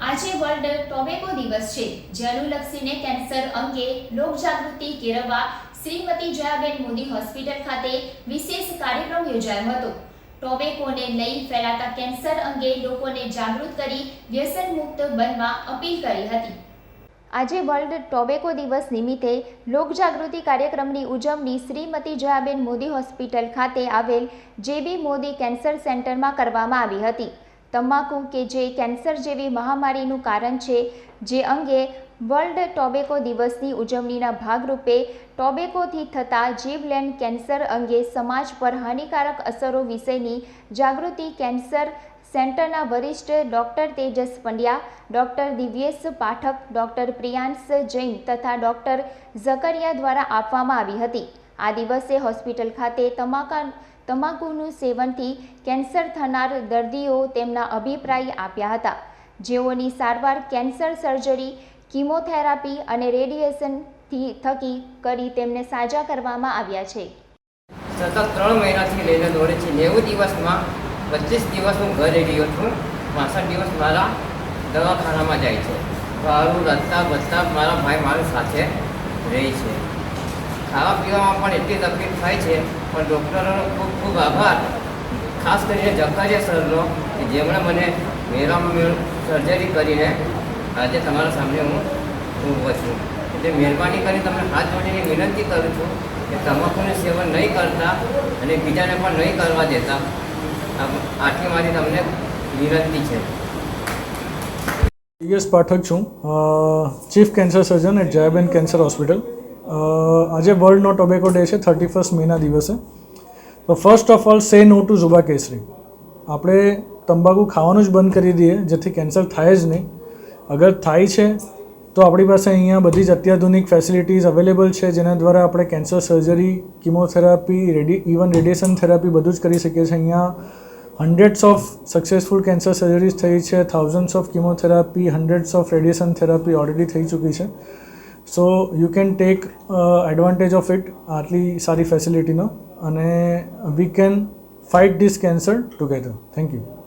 આજે world tobacco દિવસ છે, જે અનુલક્ષીને કેન્સર અંગે લોકજાગૃતિ કેળવવા શ્રીમતી જયાબેન મોદી હોસ્પિટલ ખાતે વિશેષ કાર્યક્રમ યોજાયો હતો। ટોબેકોને લઈ ફેલાતા કેન્સર અંગે લોકોને જાગૃત કરી વ્યસન મુક્ત બનવા અપીલ કરી હતી। આજે વર્લ્ડ ટોબેકો દિવસ નિમિત્તે લોકજાગૃતિ કાર્યક્રમની ઉજવણી શ્રીમતી જયાબેન મોદી હોસ્પિટલ ખાતે આવેલ જેબી મોદી કેન્સર સેન્ટરમાં કરવામાં આવી હતી। તમાકુ કે જે કેન્સર જેવી મહામારીનું કારણ છે, જે અંગે વર્લ્ડ ટોબેકો દિવસની ઉજવણીના ભાગરૂપે ટોબેકોથી થતા જીવલેણ કેન્સર અંગે સમાજ પર હાનિકારક અસરો વિશેની જાગૃતિ કેન્સર સેન્ટરના વરિષ્ઠ doctor Tejas Pandya, doctor Divyesh Pathak, doctor Priyansh Jain તથા ડૉક્ટર ઝકરિયા દ્વારા આપવામાં આવી હતી। આ દિવસે હોસ્પિટલ ખાતે તમાકુનું સેવનથી કેન્સર થનાર દર્દીઓ તેમના અભિપ્રાય આપ્યા હતા, જેઓની સારવાર કેન્સર સર્જરી, કીમોથેરાપી અને રેડિયેશનથી થકી કરી તેમને સાજા કરવામાં આવ્યા છે। સતત 3 મહિનાથી લઈને દોડે છે। 90 દિવસમાં 25 દિવસ હું ઘરે રહ્યો છું, 65 દિવસ મારા દવાખાનામાં જાય છે। સારું રસ્તા બધા મારા ભાઈ મારી સાથે રહે છે। ખાવા પીવામાં પણ એટલી તકલીફ થાય છે, પણ ડૉક્ટરોનો ખૂબ ખૂબ આભાર, ખાસ કરીને ઝકરિયા સરનો, કે જેમણે મને મેળામાં સર્જરી કરીને આજે તમારા સામે હું ઊભો છું। એટલે મહેરબાની કરી તમને હાથ જોડીને વિનંતી કરું છું કે તમાકુનું સેવન નહીં કરતા અને બીજાને પણ નહીં કરવા દેતા। આટલી મારી તમને વિનંતી છે। દિવ્યેશ પાઠક છું, chief cancer surgeon at Jayaben cancer hospital. આજે વર્લ્ડ નો ટોબેકો ડે છે, 31 મેના દિવસે। તો ફર્સ્ટ ઓફ ઓલ સે નો ટુ ઝુબા કેસરી। આપણે તંબાકુ ખાવાનું જ બંધ કરી દઈએ, જેથી કેન્સર થાય જ નહીં। અગર થાય છે તો આપણી પાસે અહીંયા બધી જ અત્યાધુનિક ફેસિલિટીઝ અવેલેબલ છે, જેના દ્વારા આપણે cancer surgery, chemotherapy, even radiation therapy બધું જ કરી શકીએ છીએ। અહીંયા hundreds of successful cancer surgeries થઈ છે, thousands of chemotherapy, hundreds of radiation therapy already થઈ ચૂકી છે। So you can take advantage of it, આટલી સારી ફેસિલિટીનો, અને we can fight this cancer together. Thank you.